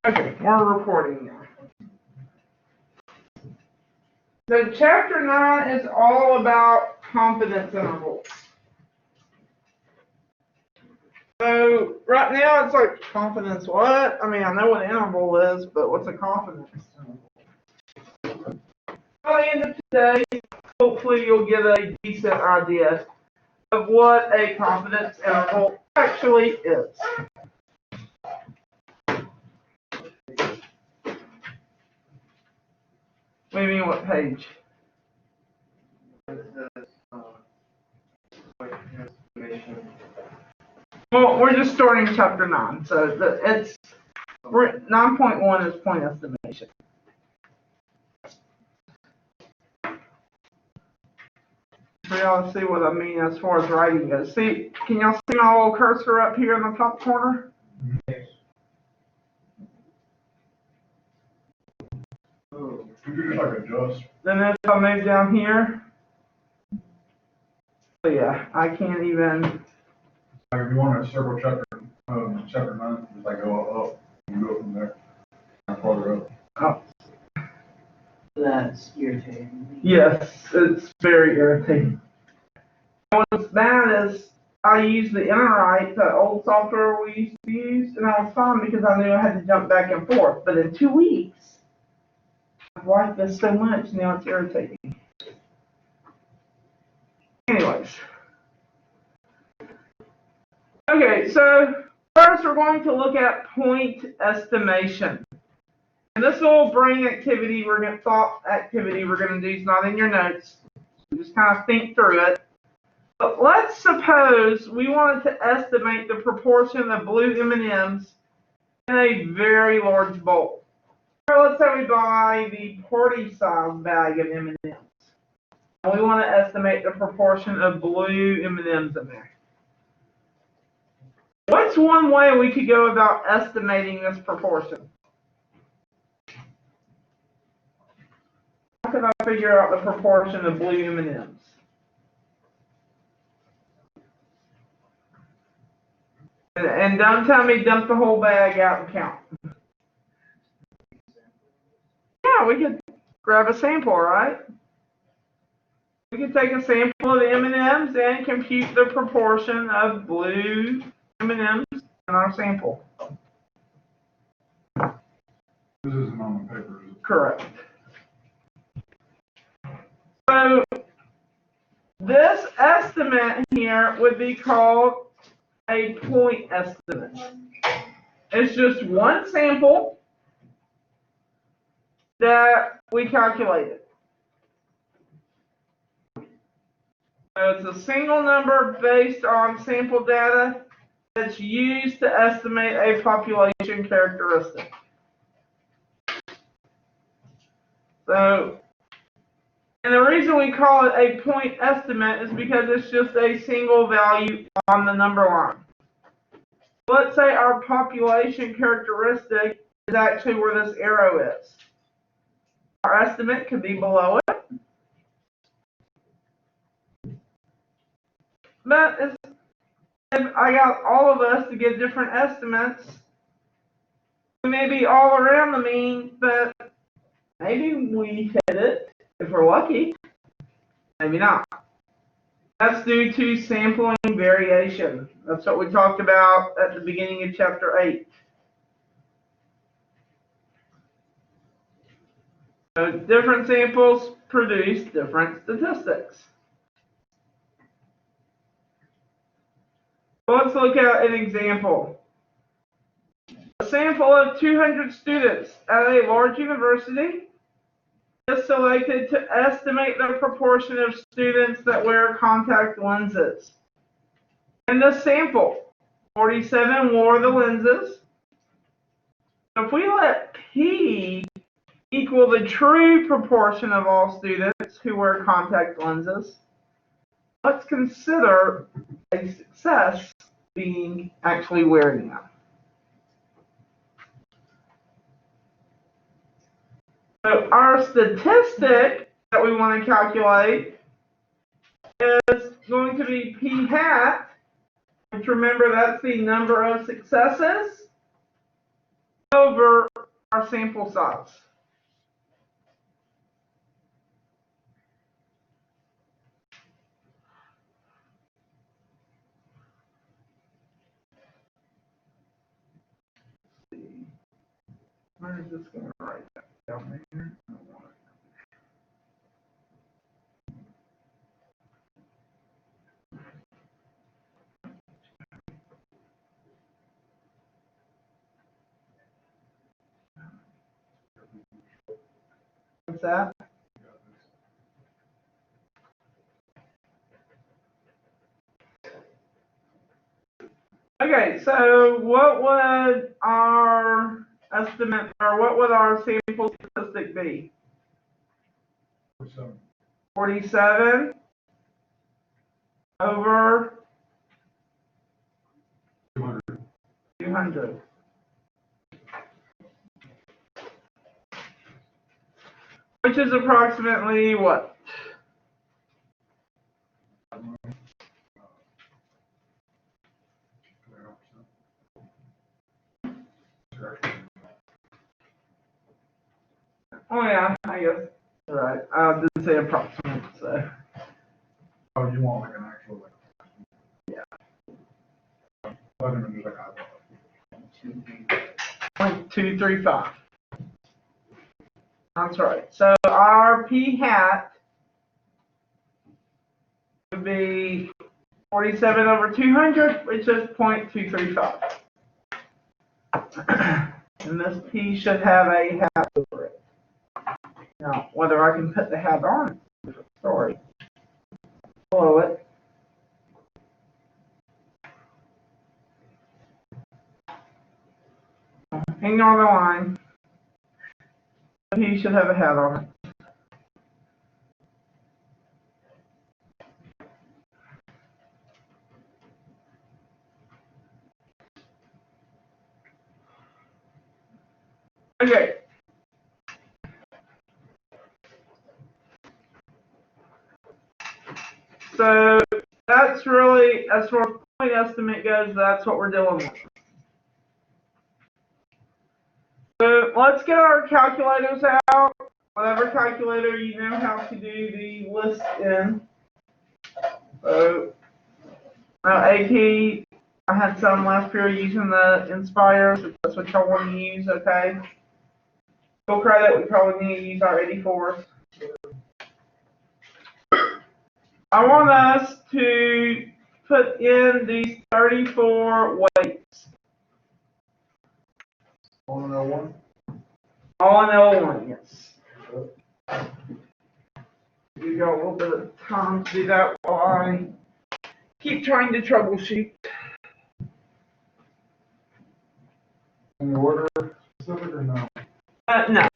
Okay, we're recording now. So chapter 9 is all about confidence intervals. So right now it's like, confidence what? I mean, I know what an interval is, but what's a confidence interval? By the end of today, hopefully you'll get a decent idea of what a confidence interval actually is. What do you mean, what page? Well, we're just starting chapter 9, so it's 9.1 is point estimation. So y'all see what I mean as far as writing goes. See, can y'all see my little cursor up here in the top corner? Yes. Oh, you could just like adjust. Then if I move down here, so yeah, I can't even. Like if you want to circle chapter 9, just like go up, you go from there, and farther up. Oh. That's irritating. Yes, it's very irritating. What's bad is I use the Interwrite, the old software we used to use, and I was fine because I knew I had to jump back and forth. But in 2 weeks, I've liked this so much, now it's irritating. Anyways. Okay, so first we're going to look at point estimation. And this little brain activity, thought activity we're going to do is not in your notes. So just kind of think through it. But let's suppose we wanted to estimate the proportion of blue M&Ms in a very large bowl. Or let's say we buy the party-size bag of M&Ms. And we want to estimate the proportion of blue M&Ms in there. What's one way we could go about estimating this proportion? How could I figure out the proportion of blue M&Ms? And don't tell me dump the whole bag out and count. Yeah, we could grab a sample, right? We could take a sample of the M&Ms and compute the proportion of blue M&Ms in our sample. This isn't on the paper, is it? Correct. So this estimate here would be called a point estimate. It's just one sample that we calculated. So it's a single number based on sample data that's used to estimate a population characteristic. So, and the reason we call it a point estimate is because it's just a single value on the number line. Let's say our population characteristic is actually where this arrow is. Our estimate could be below it. But if I got all of us to get different estimates, we may be all around the mean, but maybe we hit it if we're lucky. Maybe not. That's due to sampling variation. That's what we talked about at the beginning of chapter 8. So different samples produce different statistics. So let's look at an example. A sample of 200 students at a large university is selected to estimate the proportion of students that wear contact lenses. In this sample, 47 wore the lenses. If we let P equal the true proportion of all students who wear contact lenses, let's consider a success being actually wearing them. So our statistic that we want to calculate is going to be P hat, which remember that's the number of successes, over our sample size? Where is this going to write that down there? I don't want it. What's that? Okay, so what would our estimate, or what would our sample statistic be? 47. 47 over 200. 200. Which is approximately what? Oh yeah, I guess. All right. I did say approximate, so. Oh, you want like an actual, like, Yeah. Let him do like I 0.235. That's right. So our p hat would be 47 over 200, which is 0.235. And this p should have a hat over it. Now, whether I can put the hat on is a different story. Below it. Hang on the line. He should have a hat on it. Okay. So that's really, as far as point estimate goes, that's what we're dealing with. So let's get our calculators out. Whatever calculator you know how to do the list in. So AP, I had some last year using the Inspire, so that's what y'all want to use, okay? Full credit, we probably need to use our 84s. I want us to put in these 34 weights. All in L1? All in L1, yes. You got a little bit of time to do that while I keep trying to troubleshoot. Any order specific or no? No.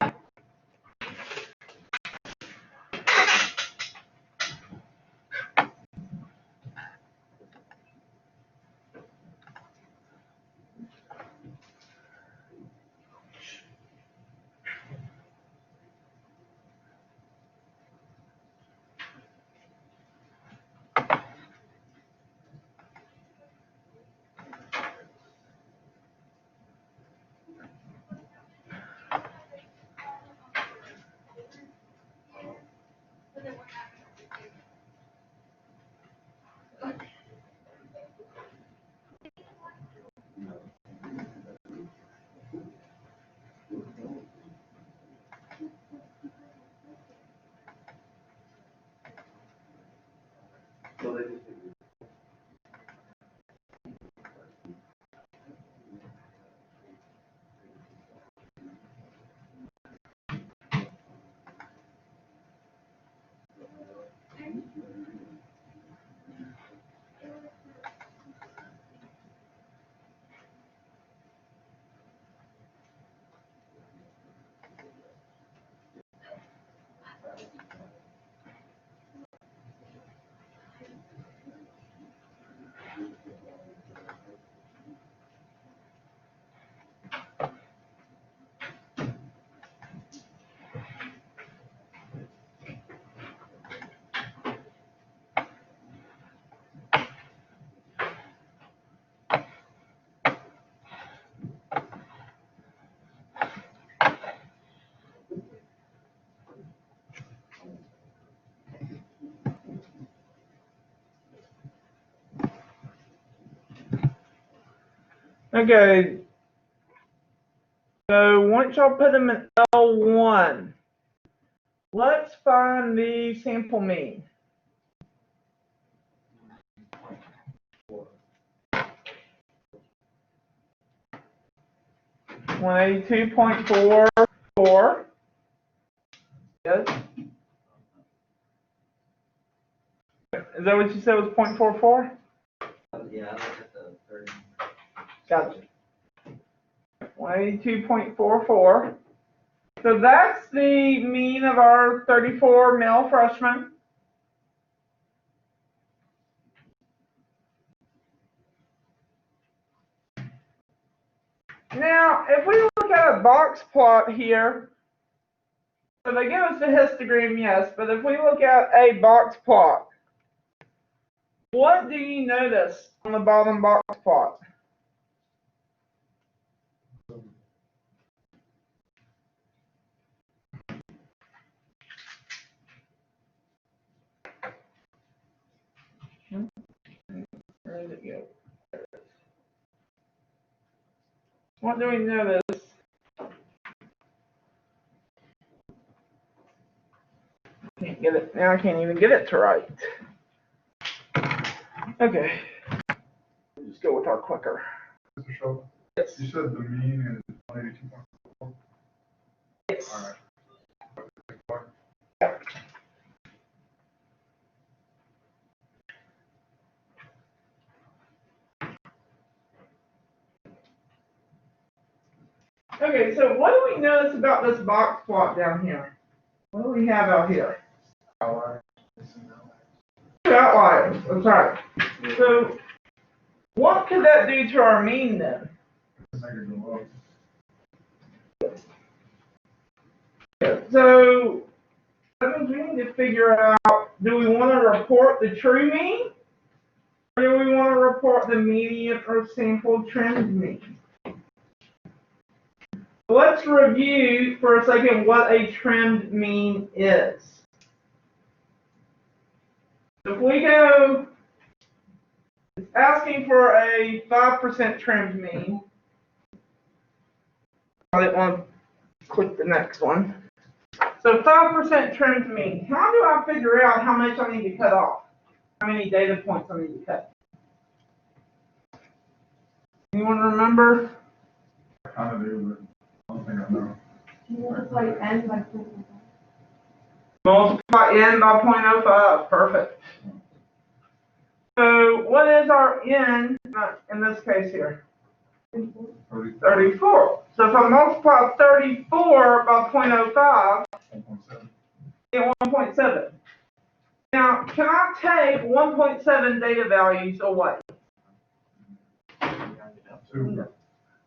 Okay. So once y'all put them in L1, let's find the sample mean. $182.44. Yes. Is that what you said was 0.44? Yeah, I looked at the 30. Gotcha. 182.44. So that's the mean of our 34 male freshmen. Now, if we look at a box plot here, so they give us the histogram, yes, but if we look at a box plot, what do you notice on the bottom box plot? Where did it go? What do we notice? Can't get it. Now I can't even get it to right. Okay. We'll just go with our clicker. Mr. Schultz, Yes. you said the mean is 182.4? Yes. All right. Yep. Okay, so what do we notice about this box plot down here? What do we have out here? Outlier. Two outliers. That's right. So what could that do to our mean then? Make it go up. Yeah, so that means we need to figure out, do we want to report the true mean? Or do we want to report the median or sample trend mean? Let's review for a second what a trend mean is. If we go, it's asking for a 5% trend mean. I didn't want to click the next one. So 5% trend mean. How do I figure out how much I need to cut off? How many data points I need to cut? Anyone remember? I kind of do, but I don't think I know. Multiply n by 0.05. Multiply n by 0.05. Perfect. So what is our n in this case here? 34. So if I multiply 34 by 0.05, 1.7. get 1.7. Now, can I take 1.7 data values away? Two.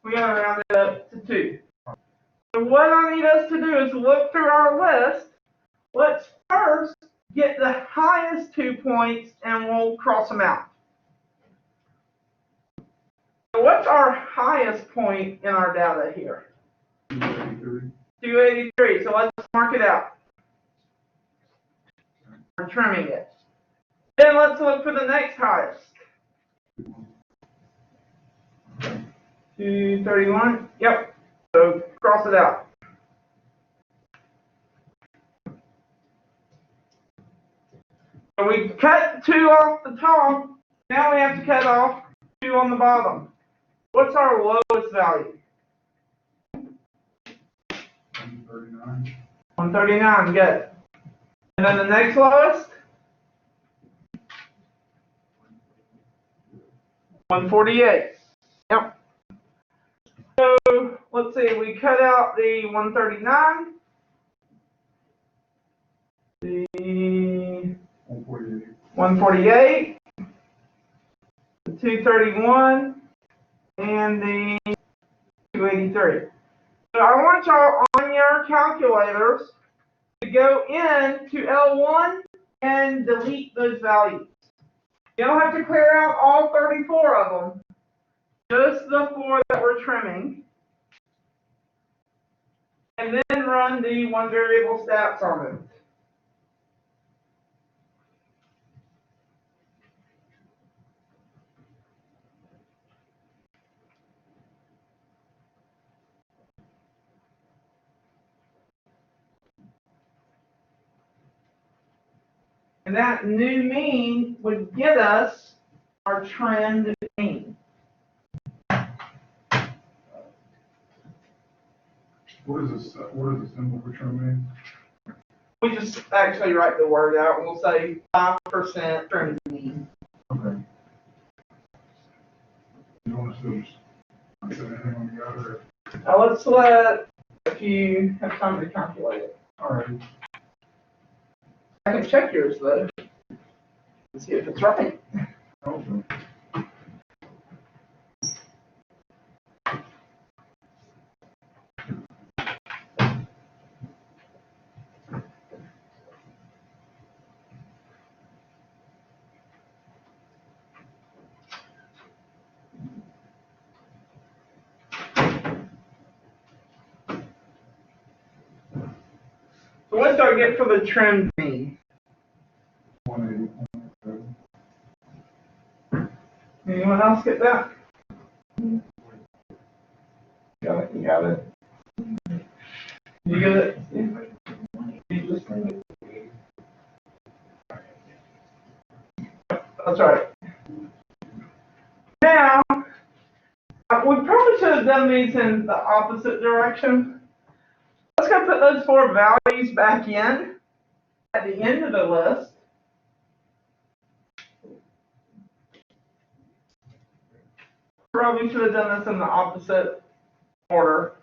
We gotta round it up to 2. So what I need us to do is look through our list. Let's first get the highest 2 points and we'll cross them out. So what's our highest point in our data here? 283. 283. So let's mark it out. We're trimming it. Then let's look for the next highest. 231. Yep. So cross it out. So we cut 2 off the top. Now we have to cut off 2 on the bottom. What's our lowest value? 139. 139. Good. And then the next lowest? 148. Yep. So let's see. We cut out the 139. The 148. 148. The 231. And the 283. So I want y'all on your calculators to go into L1 and delete those values. You don't have to clear out all 34 of them, just the 4 that we're trimming. And then run the one variable stats on it. And that new mean would get us our trend mean. What is the symbol for trend mean? We just actually write the word out and we'll say 5% trend mean. Okay. You want us to just say anything on the other? Now let's let, if you have time to calculate it. All right. I can check yours though. And see if it's right. Okay. So what do I get for the trend mean? 180. Anyone else get that? Got it, you got it. You get it? You just think it. That's right. Now, we probably should have done these in the opposite direction. Let's go put those four values back in at the end of the list. Probably should have done this in the opposite order.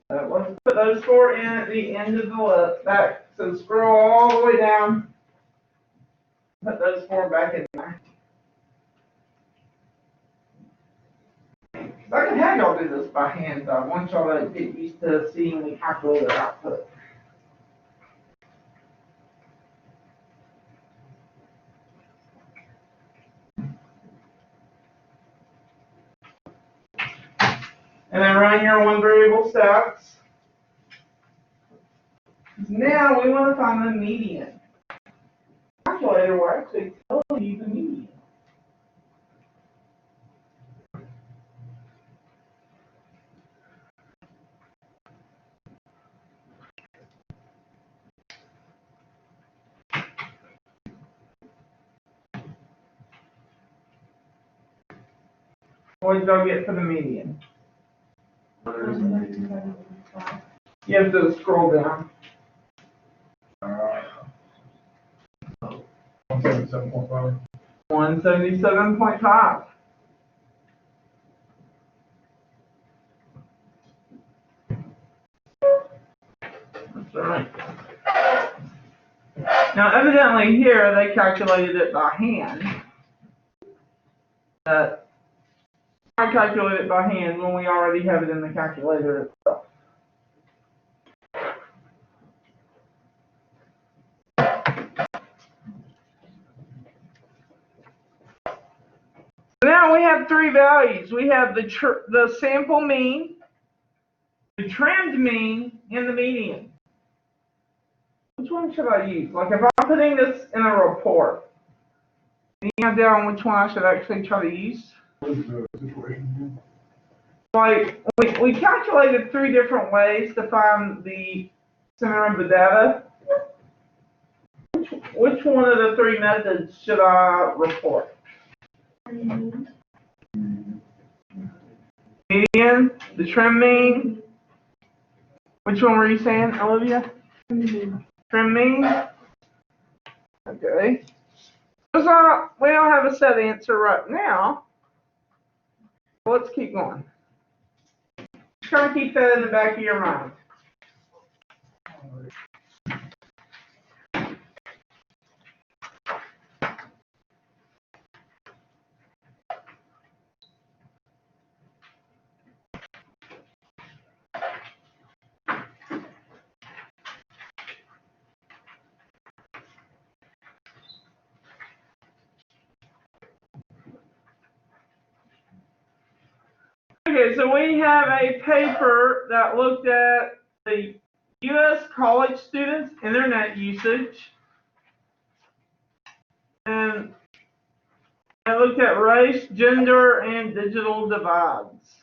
Let's put those four in at the end of the list. Back, so scroll all the way down. Put those four back in there. I can have y'all do this by hand, though. I want y'all to get used to seeing the calculator output. And then run your one variable stats. Now we want to find the median. The calculator will actually tell you the median. What did y'all get for the median? What is the median? You have to scroll down. 177.5. 177.5. That's right. Now, evidently here they calculated it by hand. But I calculate it by hand when we already have it in the calculator itself. Now we have three values. We have the sample mean, the trend mean, and the median. Which one should I use? Like if I'm putting this in a report, any idea on which one I should actually try to use? What is the situation Like we calculated three different ways to find the center of the data. Which one of the three methods should I report? Median, the trend mean. Which one were you saying, Olivia? Trend mean. Okay. So we don't have a set answer right now. Let's keep going. Just kind of keep that in the back of your mind. Okay, so we have a paper that looked at the U.S. college students' internet usage, and it looked at race, gender, and digital divides.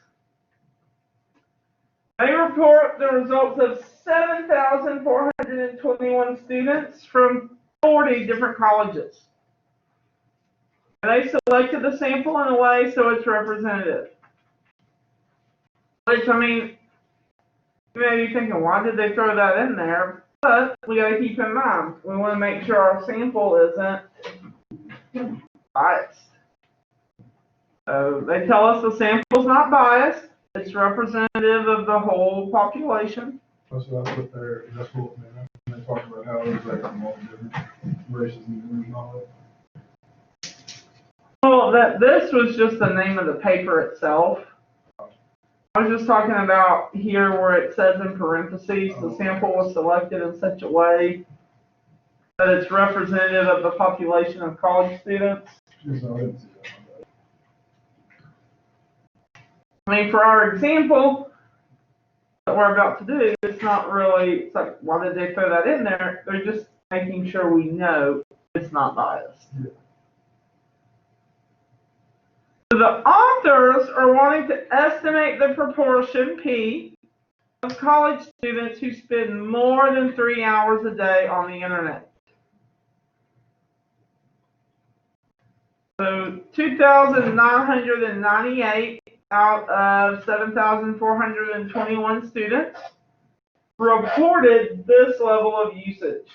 They report the results of 7,421 students from 40 different colleges. And they selected the sample in a way so it's representative. Which, I mean, you may be thinking, why did they throw that in there? But we got to keep in mind, we want to make sure our sample isn't biased. So they tell us the sample's not biased. It's representative of the whole population. So that's what they talk about how it's like from all different races and all that. Well, this was just the name of the paper itself. I was just talking about here where it says in parentheses, the sample was selected in such a way that it's representative of the population of college students. Just, I didn't see that. I mean, for our example that we're about to do, it's not really, it's like, why did they throw that in there? They're just making sure we know it's not biased. Yeah. So the authors are wanting to estimate the proportion, P, of college students who spend more than 3 hours a day on the internet. So 2,998 out of 7,421 students reported this level of usage.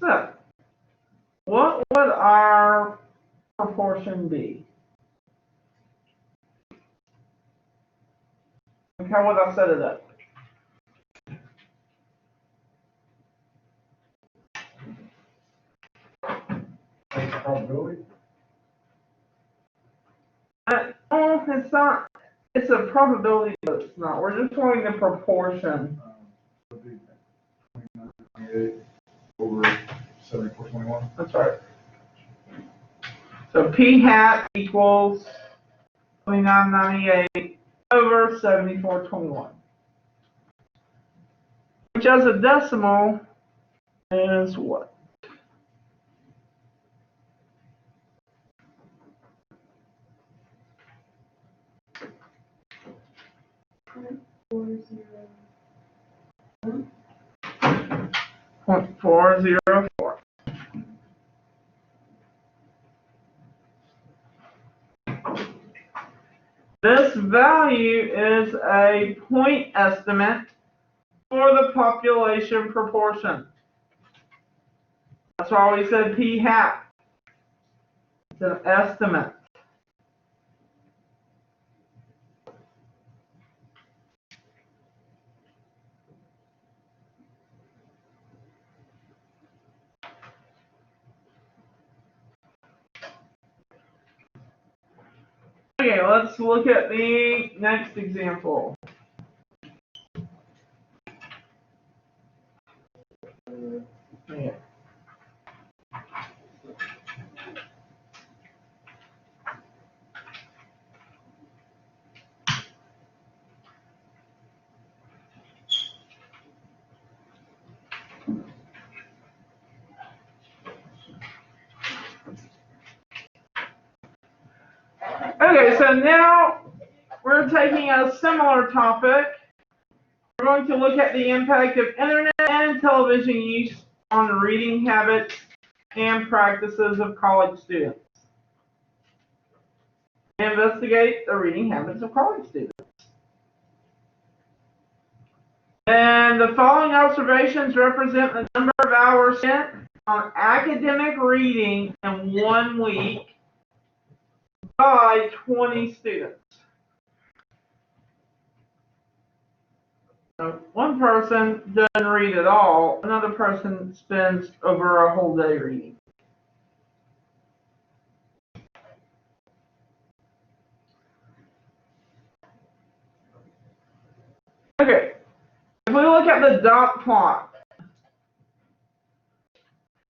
So, what would our proportion be? And how would I set it up? That's the probability. Oh, it's not. It's a probability, but it's not. We're just wanting the proportion. Would be 29.98 over 74.21. That's right. So P hat equals 29.98 over 74.21. Which as a decimal is what? .404. This value is a point estimate for the population proportion. That's why we said P hat. It's an estimate. Okay, let's look at the next example. Okay. Okay, so now we're taking a similar topic. We're going to look at the impact of internet and television use on reading habits and practices of college students. Investigate the reading habits of college students. And the following observations represent the number of hours spent on academic reading in 1 week by 20 students. So one person doesn't read at all, another person spends over a whole day reading. Okay, if we look at the dot plot,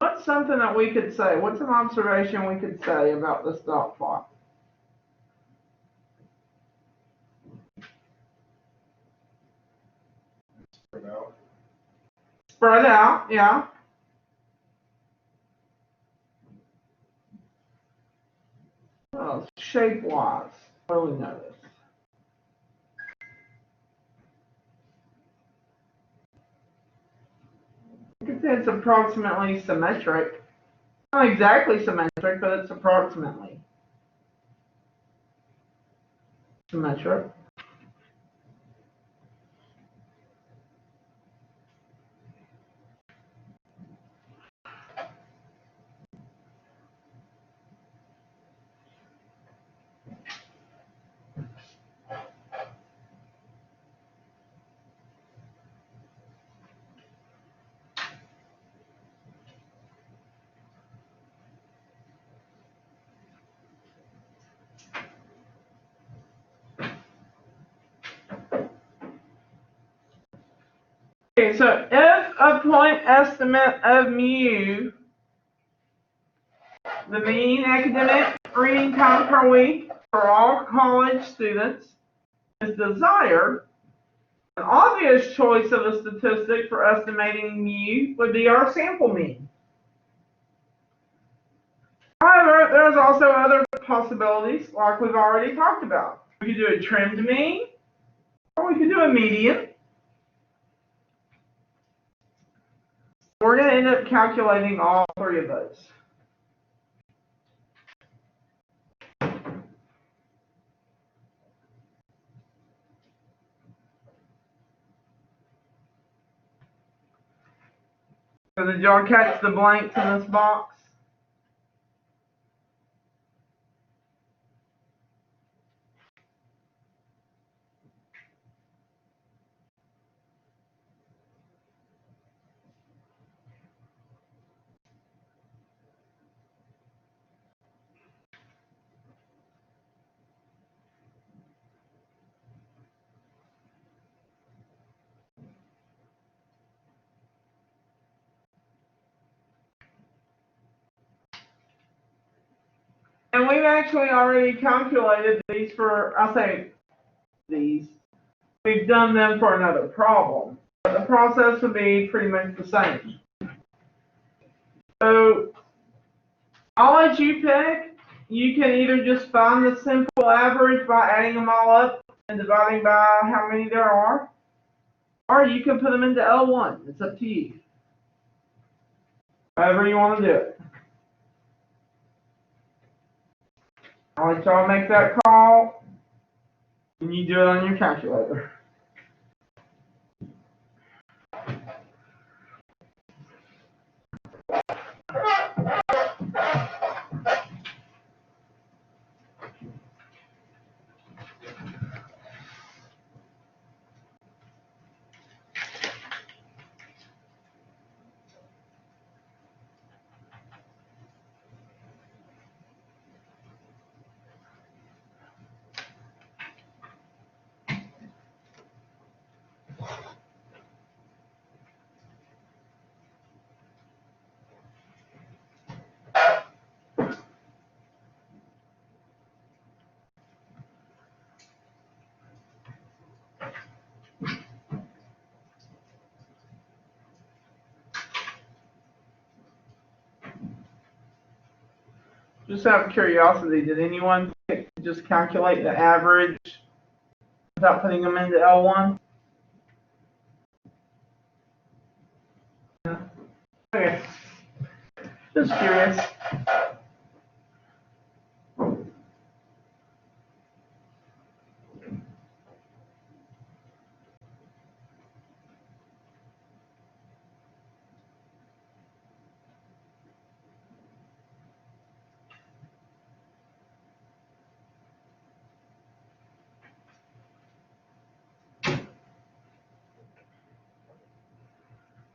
what's something that we could say? What's an observation we could say about this dot plot? Spread out. Spread out, yeah. Shape-wise, what do we notice? You can say it's approximately symmetric. Not exactly symmetric, but it's approximately symmetric. Okay, so if a point estimate of mu, the mean academic reading time per week for all college students, is desired, an obvious choice of a statistic for estimating mu would be our sample mean. However, there's also other possibilities, like we've already talked about. We could do a trimmed mean, or we could do a median. We're going to end up calculating all three of those. So did y'all catch the blanks in this box? And we've actually already calculated these for, I'll say these. We've done them for another problem. But the process would be pretty much the same. So I'll let you pick. You can either just find the simple average by adding them all up and dividing by how many there are, or you can put them into L1. It's up to you. However you want to do it. I'll let y'all make that call, and you do it on your calculator. Just out of curiosity, did anyone pick to just calculate the average without putting them into L1? Yeah. Okay. Just curious.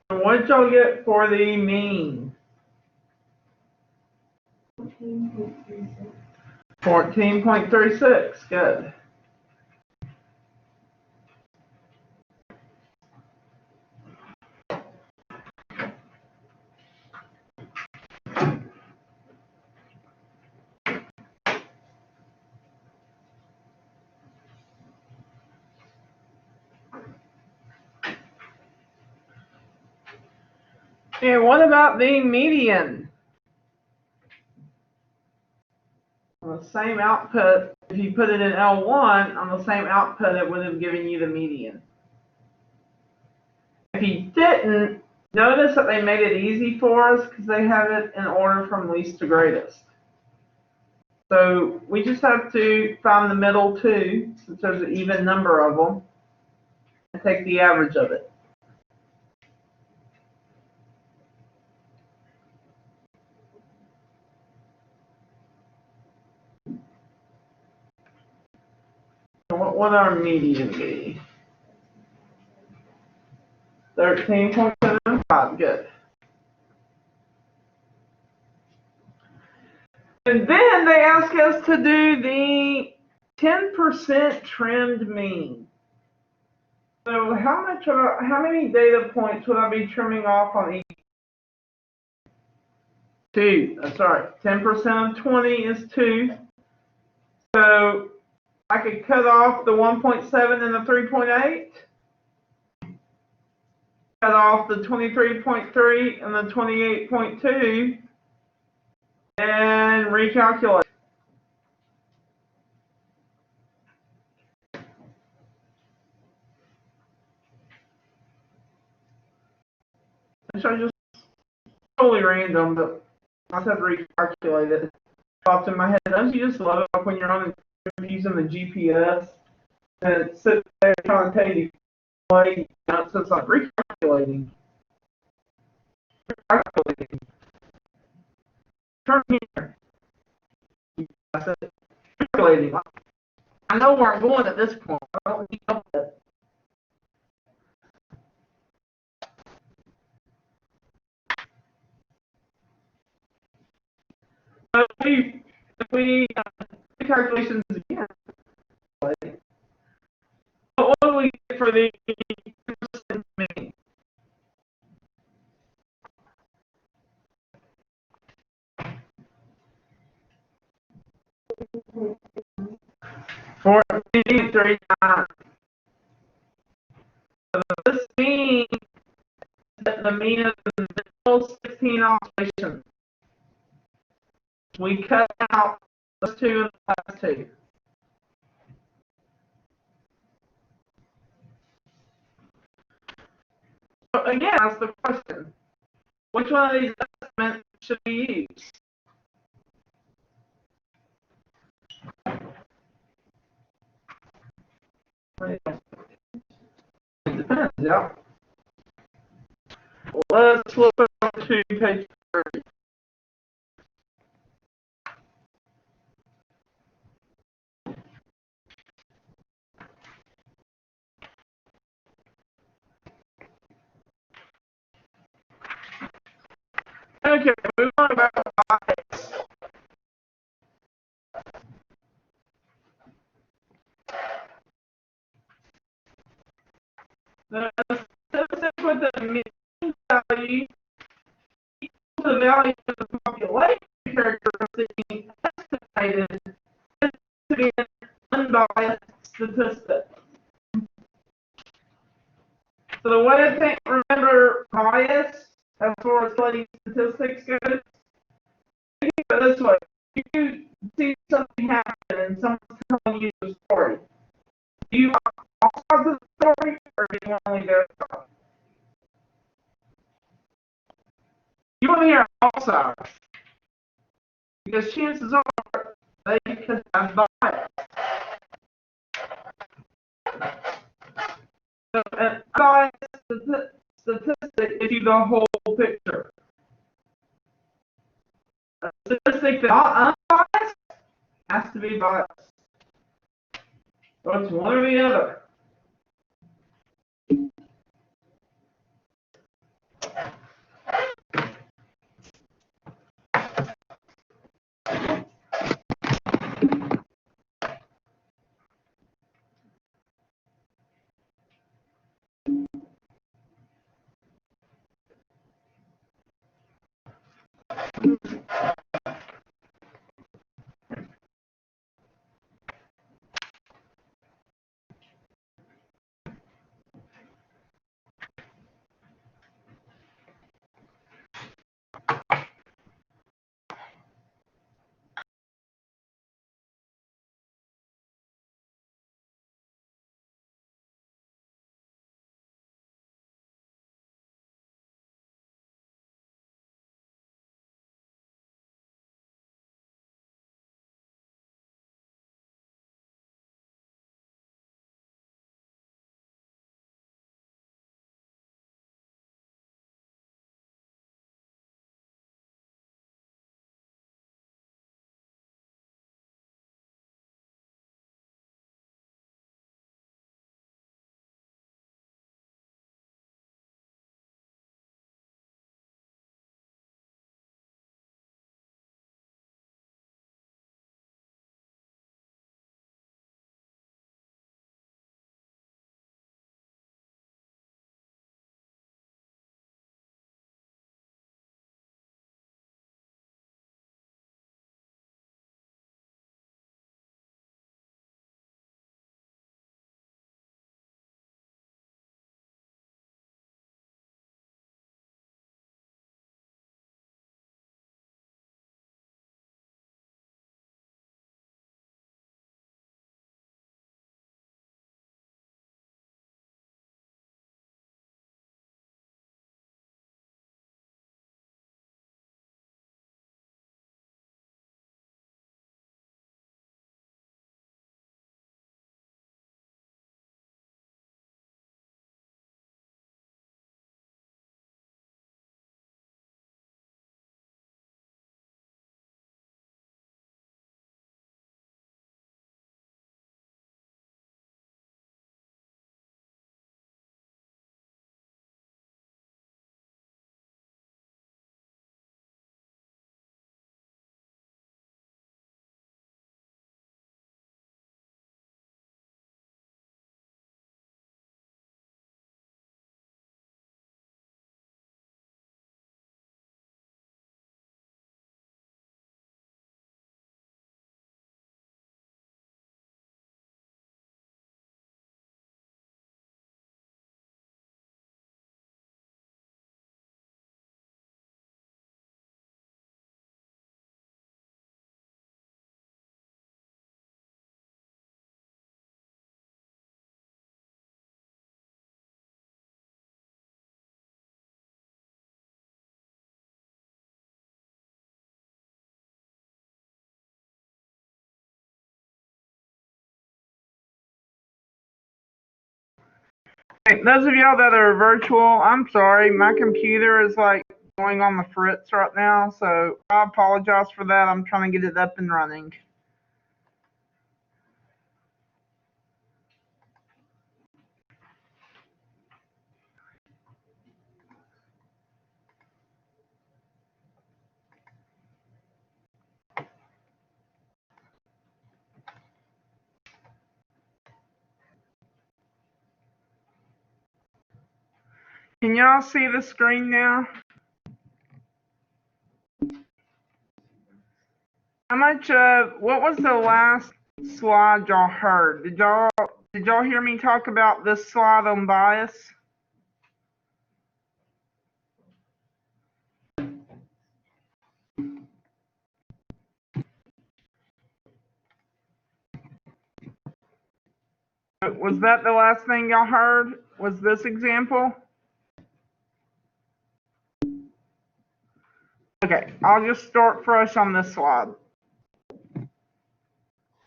What did y'all get for the mean? 14.36. 14.36. Good. And what about the median? On the same output, if you put it in L1, on the same output, it would have given you the median. If you didn't, notice that they made it easy for us because they have it in order from least to greatest. So we just have to find the middle two, since there's an even number of them, and take the average of it. So what would our median be? 13.75, good. And then they ask us to do the 10% trimmed mean. So how many data points would I be trimming off on each? 2, that's right. 10% of 20 is 2. So I could cut off the 1.7 and the 3.8. Cut off the 23.3 and the 28.2. And recalculate. So I just totally random, but I said recalculate it. Popped in my head. Don't you just love it when you're on the using the GPS and it sits there trying to tell you what so it's like recalculating. Recalculating. Turn here. I said recalculating. I know where I'm going at this point. I don't need help with it. If we do calculations again, what do we get for the mean? For 39. So this means that the mean of the middle 16 observations. We cut out those 2 and the last 2. So again, that's the question. Which one of these estimates should we use? It depends, yeah. Let's flip it on to page 30. Okay, move on about bias. The statistic with the mean value equals the value of the population characteristic estimated to be an unbiased statistic. So the way to think, remember bias as far as studying statistics goes, think of it this way. You see something happen and someone's telling you the story. Do you want all sides of the story or do you want only their side? You want to hear all sides. Because chances are they could have bias. So an unbiased statistic gives you the whole picture. A statistic that's not unbiased has to be biased. So it's one or the other. those of y'all that are virtual, I'm sorry, my computer is like going on the fritz right now, so I apologize for that. I'm trying to get it up and running. Can y'all see the screen now? How much what was the last slide y'all heard? Did y'all hear me talk about this slide on bias? Was that the last thing y'all heard? Was this example? Okay, I'll just start fresh on this slide.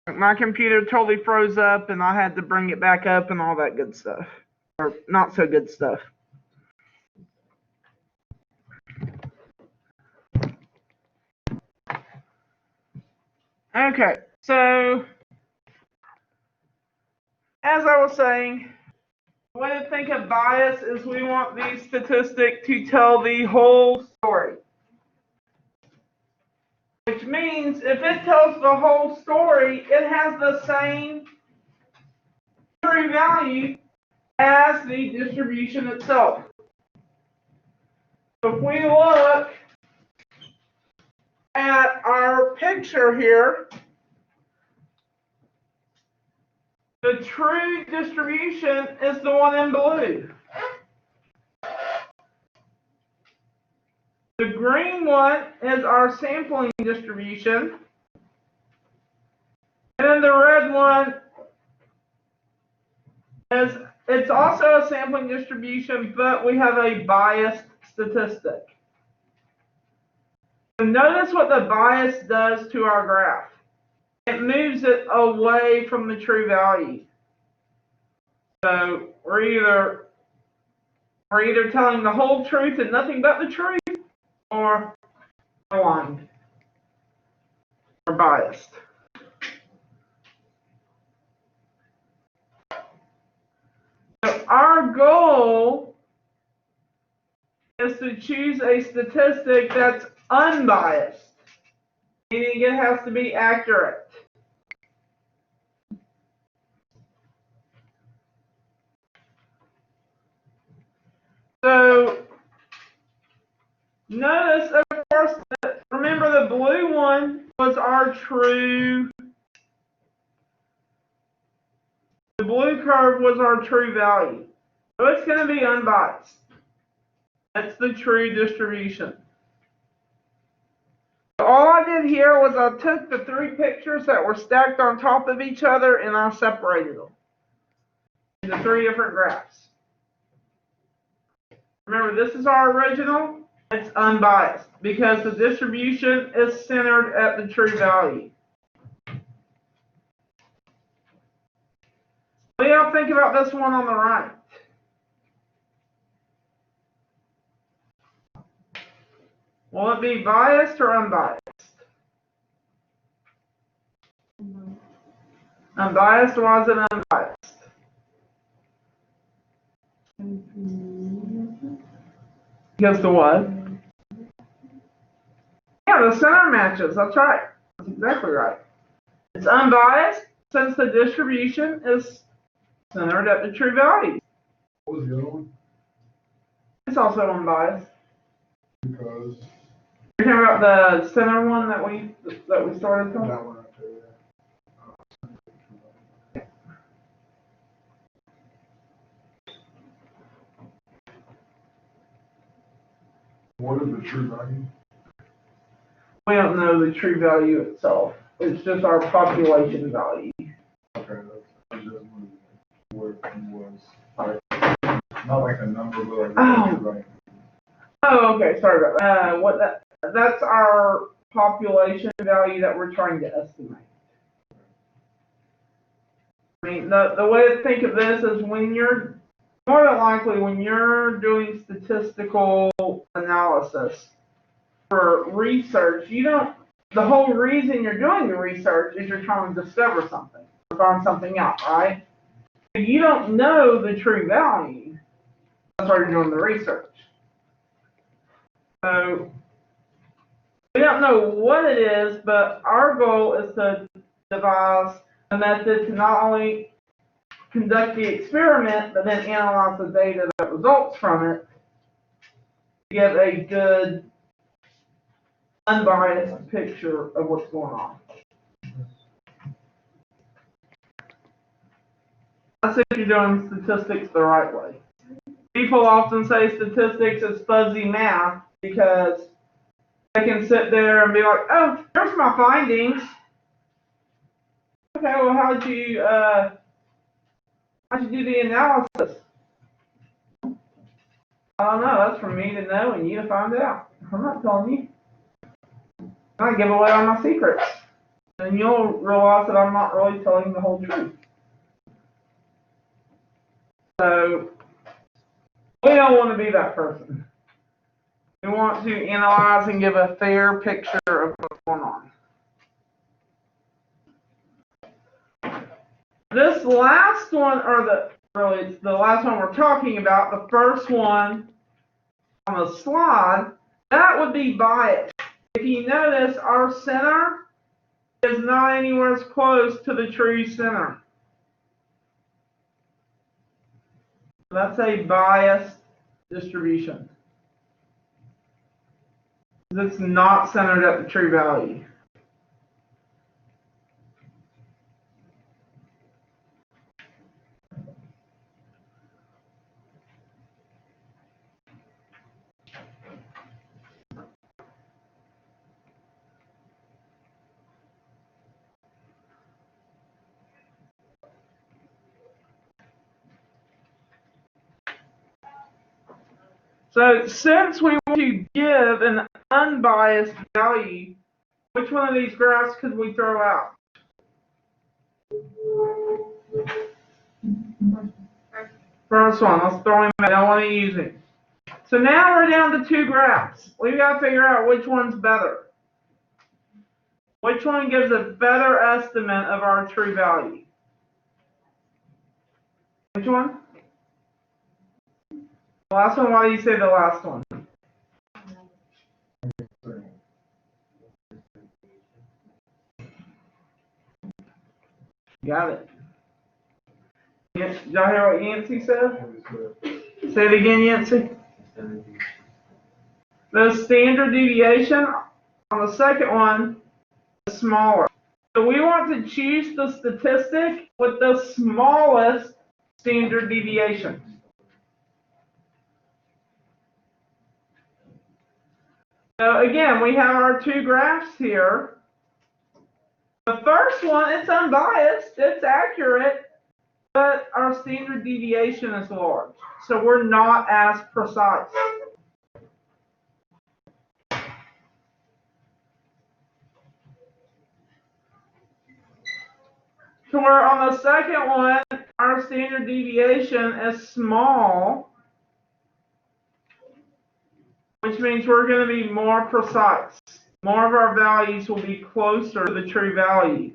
My computer totally froze up and I had to bring it back up and all that good stuff. Or not so good stuff. Okay, so as I was saying, the way to think of bias is we want the statistic to tell the whole story. Which means if it tells the whole story, it has the same true value as the distribution itself. So if we look at our picture here, the true distribution is the one in blue. The green one is our sampling distribution. And then the red one is, it's also a sampling distribution, but we have a biased statistic. So notice what the bias does to our graph. It moves it away from the true value. So we're either telling the whole truth and nothing but the truth, or aligned or biased. So our goal is to choose a statistic that's unbiased, meaning it has to be accurate. So notice, of course, that, remember the blue one was our true, the blue curve was our true value. So it's going to be unbiased. That's the true distribution. All I did here was I took the three pictures that were stacked on top of each other and I separated them into three different graphs. Remember, this is our original. It's unbiased because the distribution is centered at the true value. What do y'all think about this one on the right? Will it be biased or unbiased? Unbiased, why is it unbiased? Because the what? Yeah, the center matches, that's right. That's exactly right. It's unbiased since the distribution is centered at the true value. What was the other one? It's also unbiased. Because You're talking about the center one that we started from? that one right there. What is the true value? We don't know the true value itself. It's just our population value. Okay, that's just what it was. Not like a number, but like Oh. right. Oh, okay. Sorry about that. That's our population value that we're trying to estimate. I mean, the way to think of this is when you're more than likely when you're doing statistical analysis for research, the whole reason you're doing the research is you're trying to discover something, or find something out, right? If you don't know the true value, that's why you're doing the research. So we don't know what it is, but our goal is to devise a method to not only conduct the experiment, but then analyze the data that results from it to get a good, unbiased picture of what's going on. That's if you're doing statistics the right way. People often say statistics is fuzzy math because they can sit there and be like, oh, here's my findings. Okay, well, how'd you do the analysis? I don't know, that's for me to know and you to find out. I'm not telling you. I give away all my secrets. And you'll realize that I'm not really telling the whole truth. So, we don't want to be that person. We want to analyze and give a fair picture of what's going on. This last one, it's the last one we're talking about, the first one on the slide, that would be bias. If you notice, our center is not anywhere as close to the true center. That's a biased distribution. It's not centered at the true value. So since we want to give an unbiased value, which one of these graphs could we throw out? First one, let's throw him out. I don't want to use him. So now we're down to two graphs. We've got to figure out which one's better. Which one gives a better estimate of our true value? Which one? The last one, why do you say the last one? Got it. Did y'all hear what Yancey said? Say it again, Yancey. The standard deviation on the second one is smaller. So we want to choose the statistic with the smallest standard deviation. So again, we have our two graphs here. The first one, it's unbiased, it's accurate, but our standard deviation is large. So we're not as precise. So where on the second one, our standard deviation is small, which means we're going to be more precise. More of our values will be closer to the true value.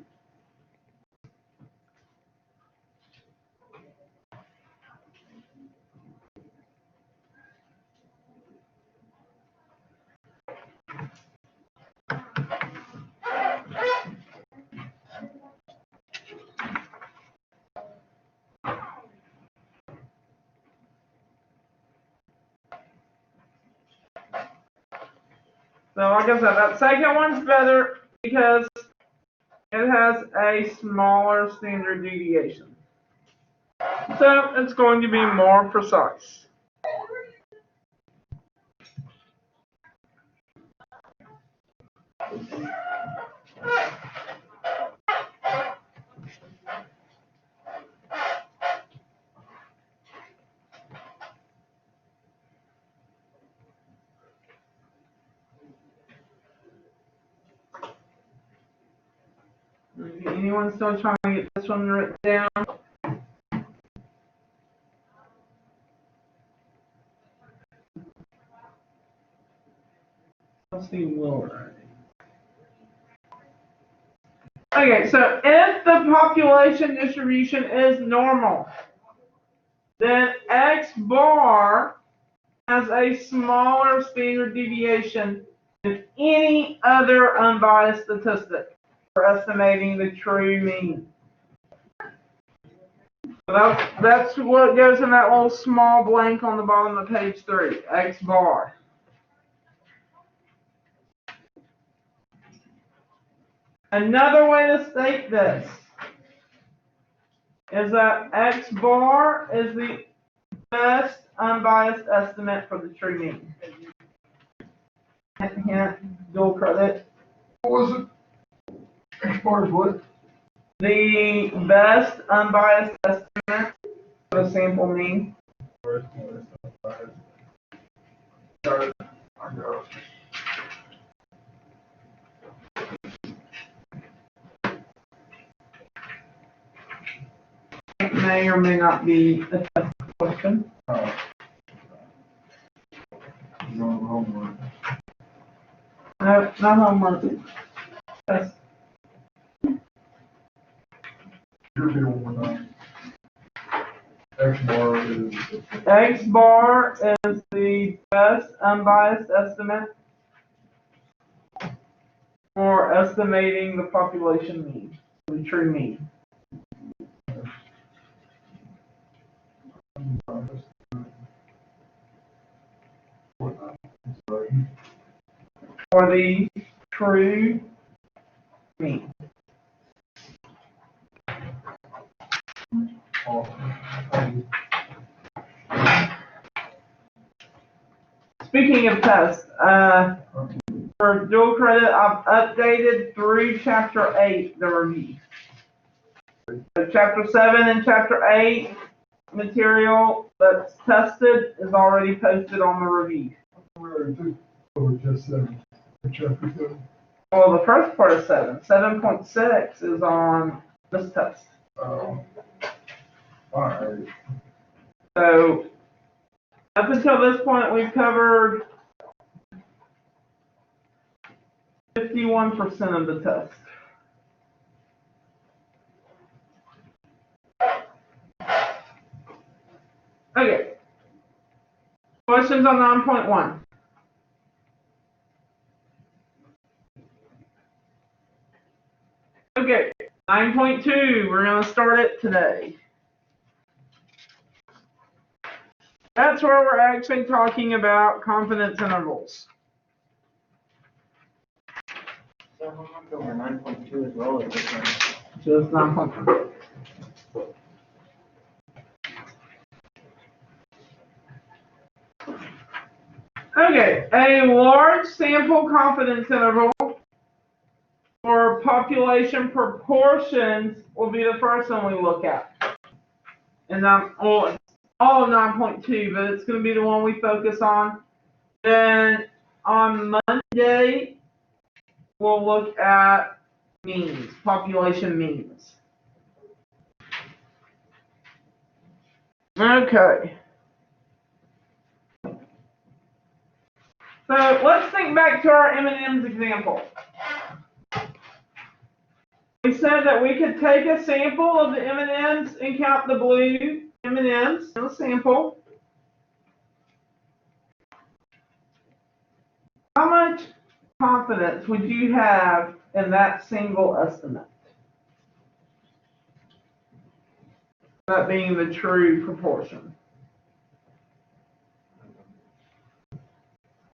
So like I said, that second one's better because it has a smaller standard deviation. So it's going to be more precise. Anyone still trying to get this one written down? see will right. Okay, so if the population distribution is normal, then X bar has a smaller standard deviation than any other unbiased statistic for estimating the true mean. So that's what goes in that little small blank on the bottom of page 3, X bar. Another way to state this is that X bar is the best unbiased estimate for the true mean. Hint, dual credit. What was it? X bar is what? The best unbiased estimate for the sample mean. It may or may not be a test question. Oh. You're on homework. No, not homework. Test. Repeat it one more time. X bar is. X bar is the best unbiased estimate for estimating the population mean, the true mean. For the true mean. Speaking of tests, for dual credit, I've updated through Chapter 8 the review. So Chapter 7 and Chapter 8 material that's tested is already posted on the review. Or just 7. Chapter 7. Well, the first part is 7. 7.6 is on this test. Alright. So, up until this point, we've covered 51% of the test. Okay. Questions on 9.1? Okay, 9.2, we're going to start it today. That's where we're actually talking about confidence intervals. So how much over 9.2 as well as this one? Just 9.2. Okay, a large sample confidence interval for population proportions will be the first one we look at. And all of 9.2, but it's going to be the one we focus on. Then on Monday, we'll look at means, population means. Okay. So let's think back to our M&M's example. We said that we could take a sample of the M&M's and count the blue M&M's in the sample. How much confidence would you have in that single estimate? That being the true proportion.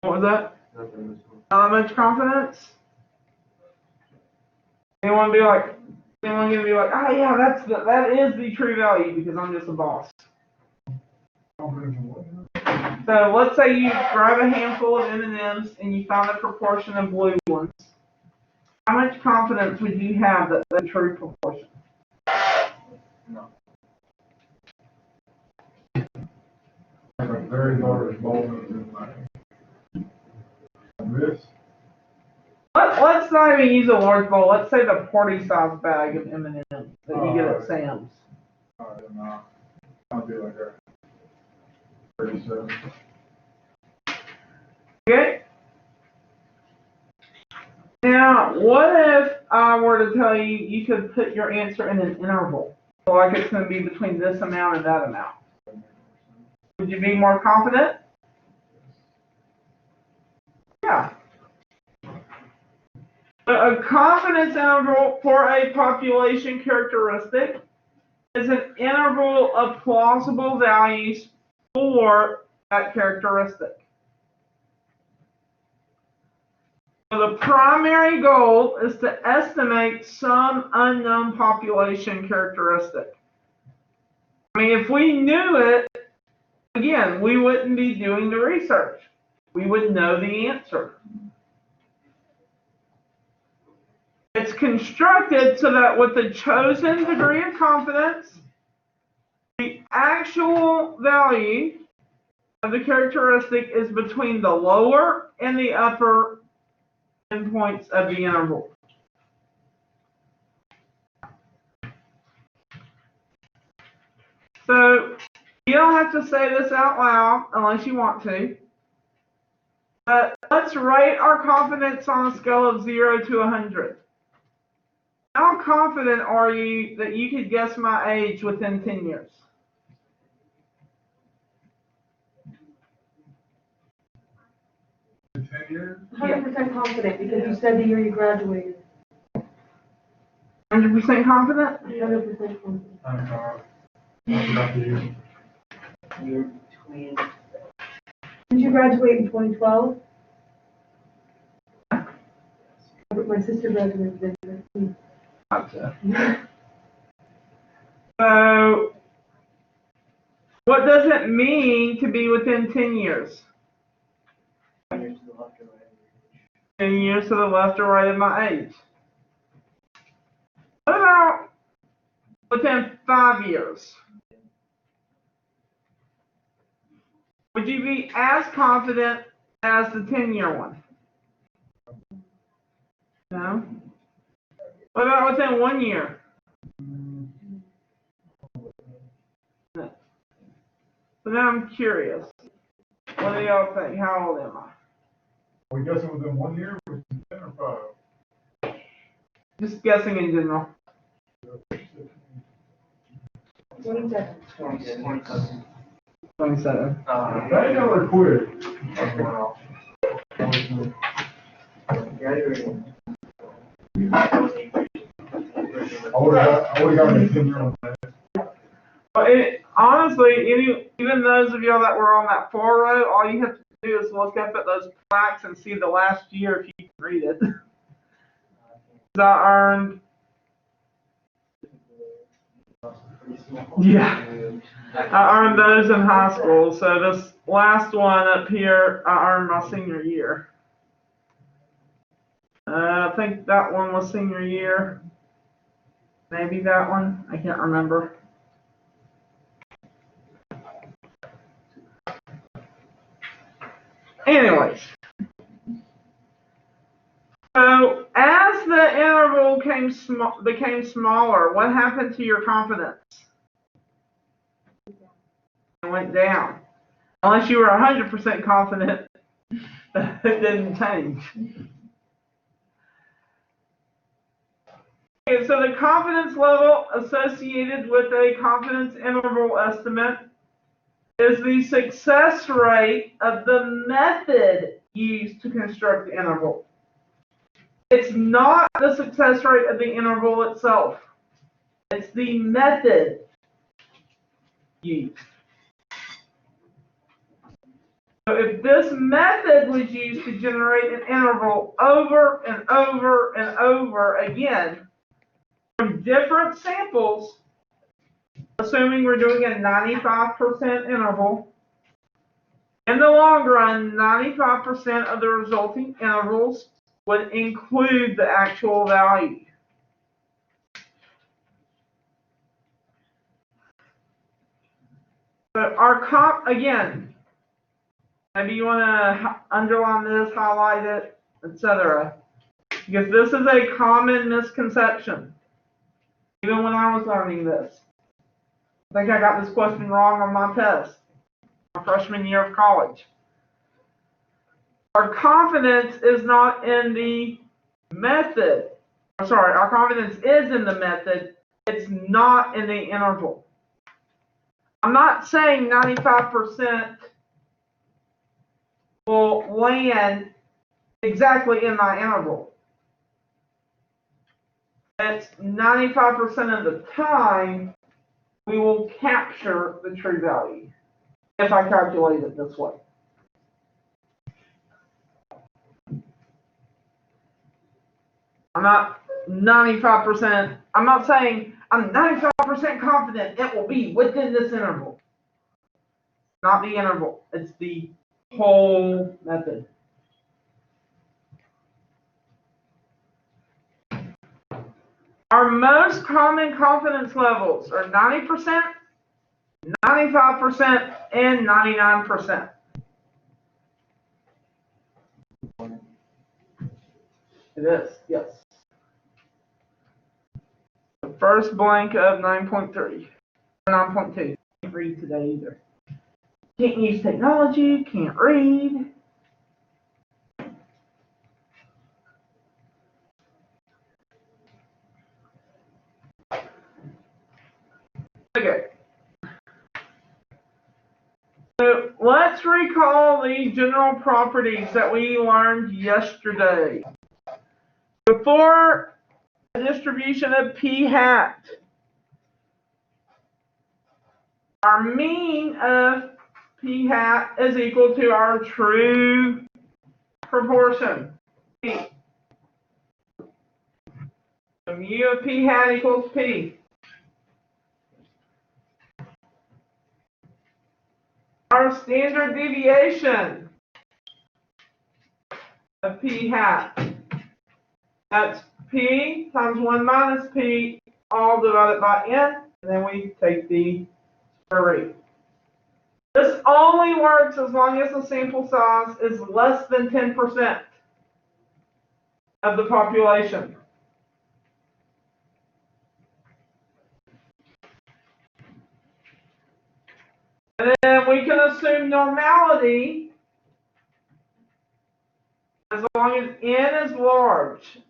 What was that? How much confidence? Anyone gonna be like, oh yeah, that is the true value because I'm just a boss. So let's say you grab a handful of M&Ms and you find a proportion of blue ones. How much confidence would you have that the true proportion? No. Like a very large bowl in this. Let's not even use a large bowl. Let's say the party size bag of M&Ms that you get at Sam's. No. I'll be like that. 37. Okay. Now, what if I were to tell you you could put your answer in an interval? So like it's going to be between this amount and that amount. Would you be more confident? Yeah. A confidence interval for a population characteristic is an interval of plausible values for that characteristic. So the primary goal is to estimate some unknown population characteristic. I mean, if we knew it, again, we wouldn't be doing the research. We would know the answer. It's constructed so that with the chosen degree of confidence, the actual value of the characteristic is between the lower and the upper endpoints of the interval. So you don't have to say this out loud unless you want to. But let's rate our confidence on a scale of 0 to 100. How confident are you that you could guess my age within 10 years? In 10 years? 100% confident because you said the year you graduated. 100% confident? 100% confident. I'm sorry. I forgot the year. You're between, Did you graduate in 2012? My sister graduated in 2013. Gotcha. So, what does it mean to be within 10 years? 10 years to the left or right. 10 years to the left or right of my age. What about within 5 years? Would you be as confident as the 10-year one? No? What about within 1 year? No. So now I'm curious. What do y'all think? How old am I? Are we guessing within 1 year, or 10 or 5? Just guessing in general. 27. 27. 27. That y'all are quick. Wow. Graduating. I would've gotten a 10-year on that. But honestly, even those of y'all that were on that 4 row, all you have to do is look up at those plaques and see the last year if you can read it. I earned, I earned those in high school. So this last one up here, I earned my senior year. I think that one was senior year. Maybe that one. I can't remember. Anyways. So as the interval became smaller, what happened to your confidence? It went down. Unless you were 100% confident that it didn't change. Okay, so the confidence level associated with a confidence interval estimate is the success rate of the method used to construct the interval. It's not the success rate of the interval itself. It's the method used. So if this method was used to generate an interval over and over and over again from different samples, assuming we're doing a 95% interval, in the long run, 95% of the resulting intervals would include the actual value. So again, maybe you want to underline this, highlight it, etc. Because this is a common misconception. Even when I was learning this. I think I got this question wrong on my test, my freshman year of college. Our confidence is not in the method, our confidence is in the method, it's not in the interval. I'm not saying 95% will land exactly in my interval. It's 95% of the time we will capture the true value if I calculate it this way. I'm not 95%, I'm not saying I'm 95% confident it will be within this interval. Not the interval, it's the whole method. Our most common confidence levels are 90%, 95%, and 99%. It is, yes. The first blank of 9.3, 9.2. Can't read today either. Can't use technology, can't read. Okay. So let's recall the general properties that we learned yesterday. Before the distribution of p hat, our mean of p hat is equal to our true proportion, p. So mu of p hat equals p. Our standard deviation of p hat, that's p times 1 minus p, all divided by n, and then we take the square root. This only works as long as the sample size is less than 10% of the population. And then we can assume normality as long as n is large.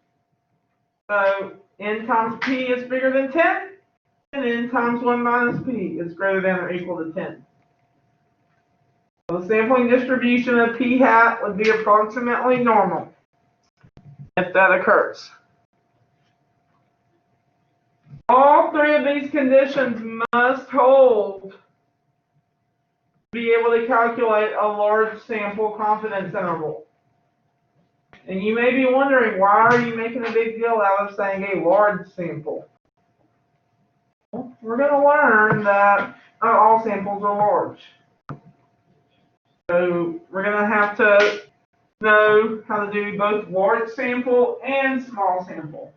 So n times p is bigger than 10, and n times 1 minus p is greater than or equal to 10. So the sampling distribution of p hat would be approximately normal if that occurs. All three of these conditions must hold to be able to calculate a large sample confidence interval. And you may be wondering, why are you making a big deal out of saying a large sample? Well, we're going to learn that not all samples are large. So we're going to have to know how to do both large sample and small sample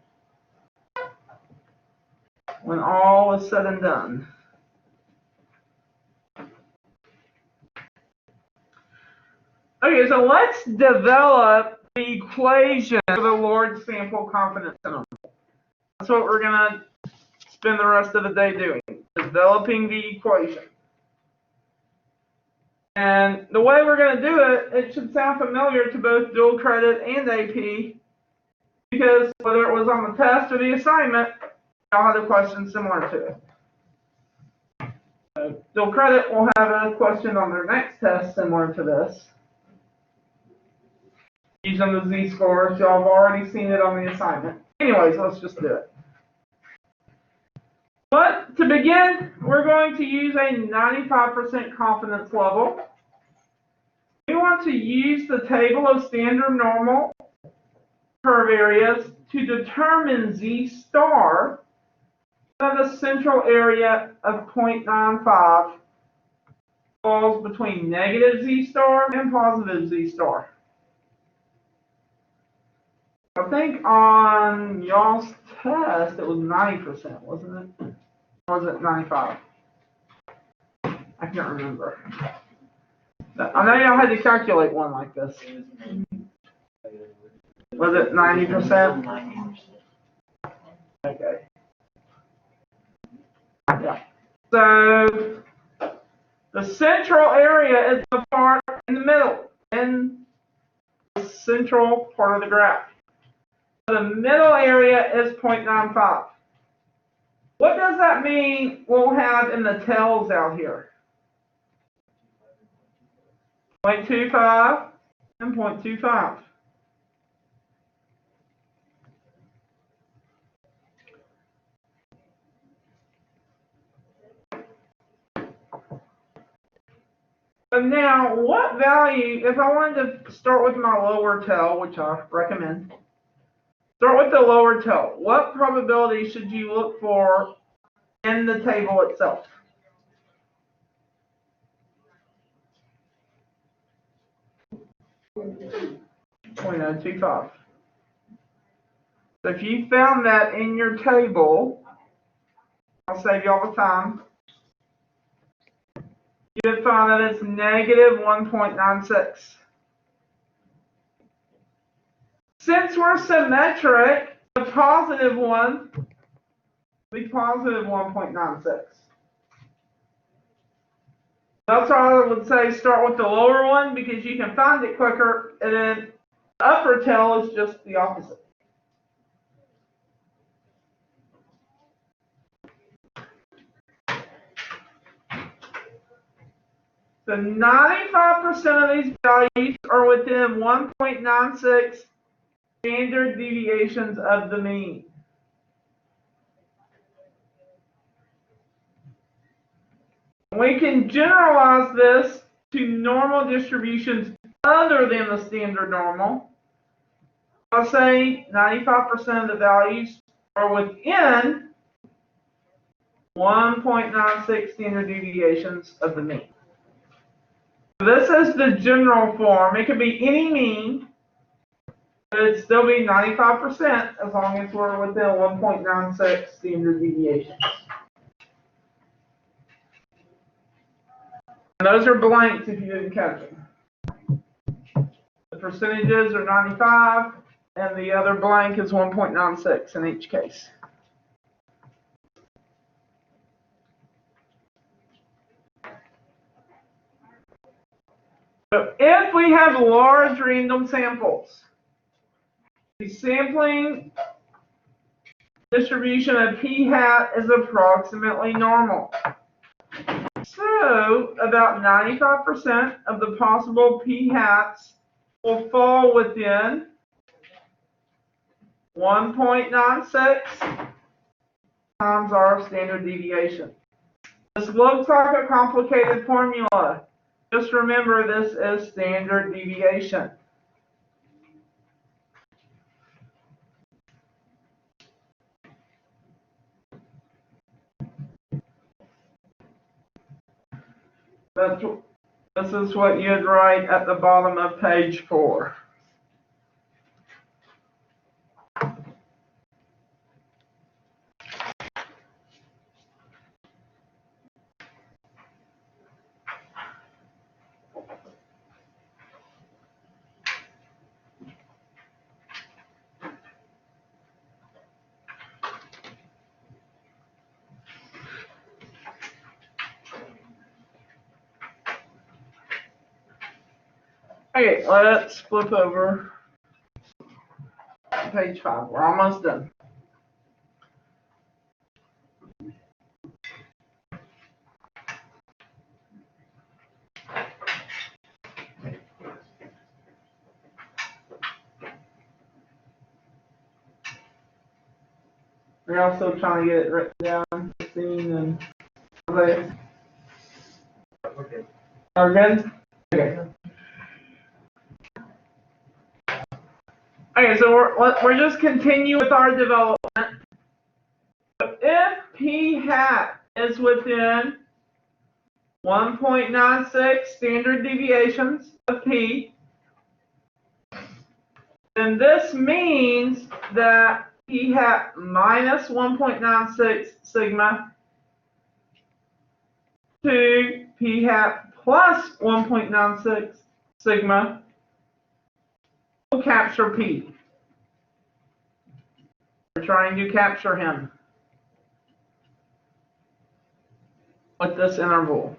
when all is said and done. Okay, so let's develop the equation for the large sample confidence interval. That's what we're going to spend the rest of the day doing, developing the equation. And the way we're going to do it, it should sound familiar to both dual credit and AP, because whether it was on the test or the assignment, y'all had a question similar to it. So dual credit will have a question on their next test similar to this, using the z-scores. Y'all have already seen it on the assignment. Anyways, let's just do it. But to begin, we're going to use a 95% confidence level. We want to use the table of standard normal curve areas to determine z star of a central area of 0.95 falls between negative z star and positive z star. I think on y'all's test it was 90%, wasn't it? Or was it 95? I can't remember. I know y'all had to calculate one like this. Was it 90%? 90%. Okay. Yeah. So the central area is the part in the middle, in the central part of the graph. The middle area is 0.95. What does that mean we'll have in the tails out here? 0.25 and 0.25. But now, what value, if I wanted to start with my lower tail, which I recommend, start with the lower tail, what probability should you look for in the table itself? 0.025. So if you found that in your table, I'll save you all the time, you would find that it's negative 1.96. Since we're symmetric, the positive one will be positive 1.96. That's why I would say start with the lower one because you can find it quicker, and then the upper tail is just the opposite. So 95% of these values are within 1.96 standard deviations of the mean. We can generalize this to normal distributions other than the standard normal. I'll say 95% of the values are within 1.96 standard deviations of the mean. This is the general form. It could be any mean, but it'd still be 95% as long as we're within 1.96 standard deviations. And those are blanks if you didn't catch them. The percentages are 95, and the other blank is 1.96 in each case. So if we have large random samples, the sampling distribution of p hat is approximately normal. So about 95% of the possible p hats will fall within 1.96 times our standard deviation. This looks like a complicated formula. Just remember this is standard deviation. This is what you'd write at the bottom of page 4. Okay, let's flip over to page 5. We're almost done. We're also trying to get it written down, seen, and okay. Are we good? Okay. Okay, so we're just continue with our development. So if p hat is within 1.96 standard deviations of p, then this means that p hat minus 1.96 sigma to p hat plus 1.96 sigma will capture p. We're trying to capture him with this interval.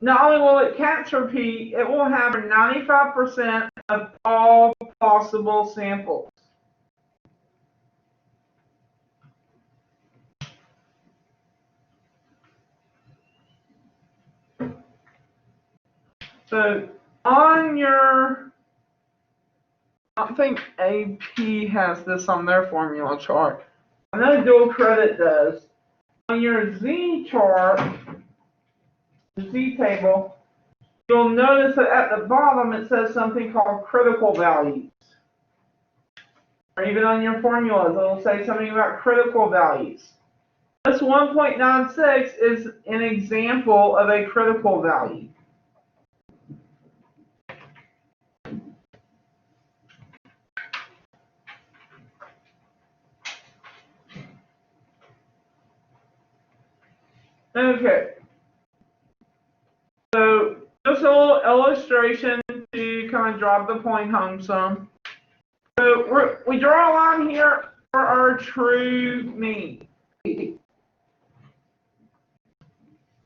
not only will it capture P, it will have 95% of all possible samples. So on your, I think AP has this on their formula chart. I know dual credit does. On your Z chart, the Z table, you'll notice that at the bottom it says something called critical values. Or even on your formulas, it'll say something about critical values. This 1.96 is an example of a critical value. Okay. So just a little illustration to kind of drive the point home some. So we draw a line here for our true mean.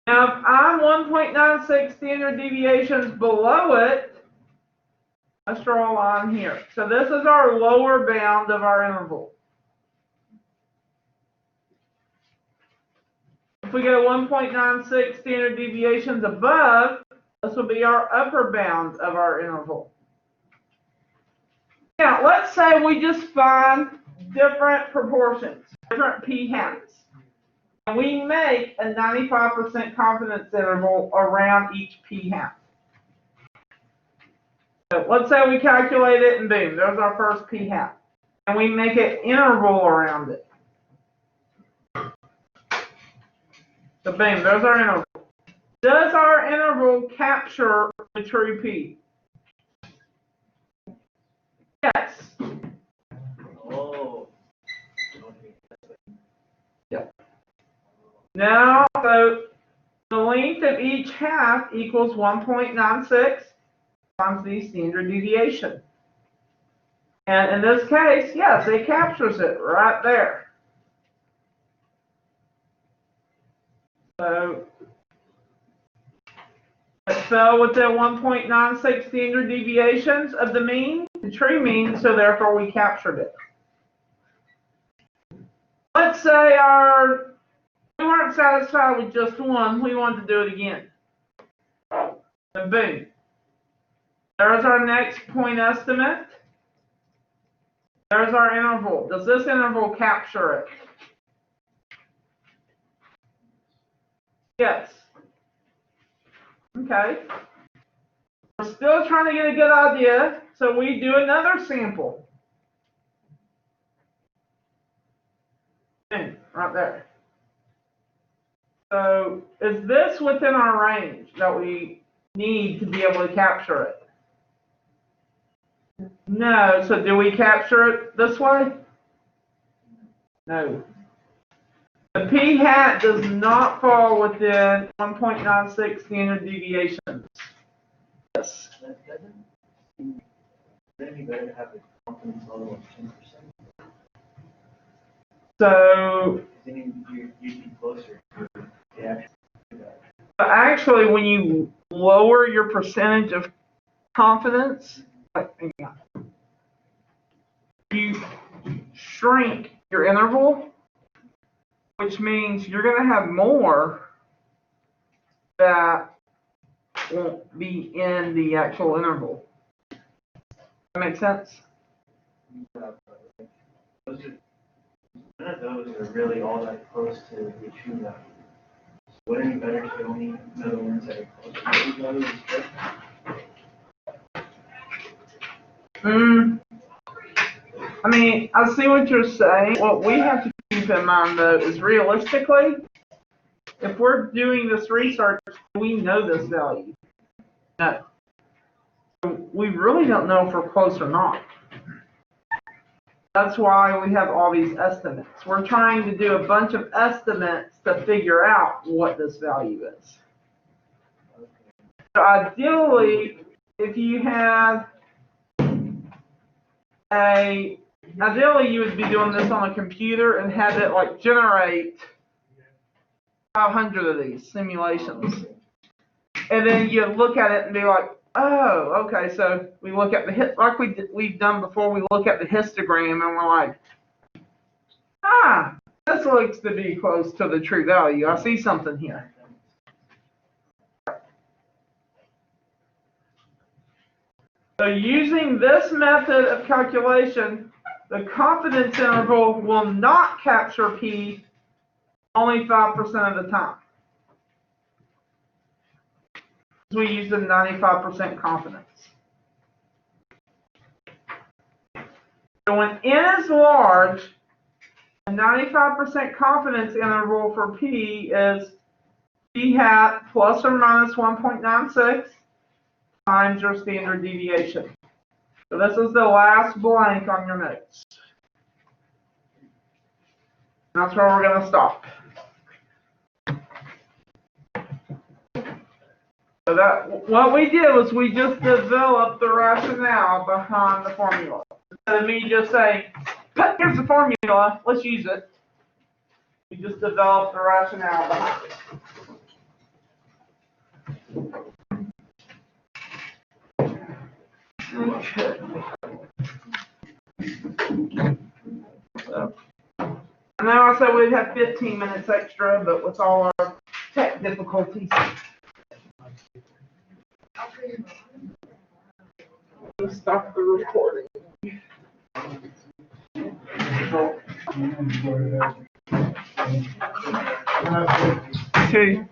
Now, if I'm 1.96 standard deviations below it, let's draw a line here. So this is our lower bound of our interval. If we go 1.96 standard deviations above, this will be our upper bound of our interval. Now, let's say we just find different proportions, different p-hats, and we make a 95% confidence interval around each p-hat. So let's say we calculate it, and boom, there's our first p-hat, and we make an interval around it. So boom, there's our interval. Does our interval capture the true p? Yes. Oh. Yep. Now, so the length of each half equals 1.96 times the standard deviation. And in this case, yes, it captures it right there. So it fell within 1.96 standard deviations of the mean, the true mean, so therefore we captured it. Let's say we weren't satisfied with just one, we wanted to do it again. And boom. There's our next point estimate. There's our interval. Does this interval capture it? Yes. Okay. We're still trying to get a good idea, so we do another sample. Right there. So is this within our range that we need to be able to capture it? No. So do we capture it this way? No. The p-hat does not fall within 1.96 standard deviations. Yes. That doesn't seem any better to have a confidence level of 10%. So Then you'd be closer to the actual. actually, when you lower your percentage of confidence, you shrink your interval, which means you're going to have more that won't be in the actual interval. That make sense? None of those are really all that close to the true value. Wouldn't it be better to only know the ones that are close to the true value instead? I mean, I see what you're saying. What we have to keep in mind, though, is realistically, if we're doing this research, we know this value. No. We really don't know if we're close or not. That's why we have all these estimates. We're trying to do a bunch of estimates to figure out what this value is. So ideally, if you have ideally you would be doing this on a computer and have it like generate 500 of these simulations. And then you look at it and be like, oh, okay. So we look at like we've done before. We look at the histogram and we're like, this looks to be close to the true value. I see something here. So using this method of calculation, the confidence interval will not capture P only 5% of the time. We use a 95% confidence. So when N is large, a 95% confidence interval for P is P hat plus or minus 1.96 times your standard deviation. So this is the last blank on your notes. That's where we're going to stop. So what we did was we just developed the rationale behind the formula. Instead of me just saying, here's the formula, let's use it. We just developed the rationale behind it. Okay. So, I know I said we'd have 15 minutes extra, but with all our tech difficulties. Stop the recording. Okay.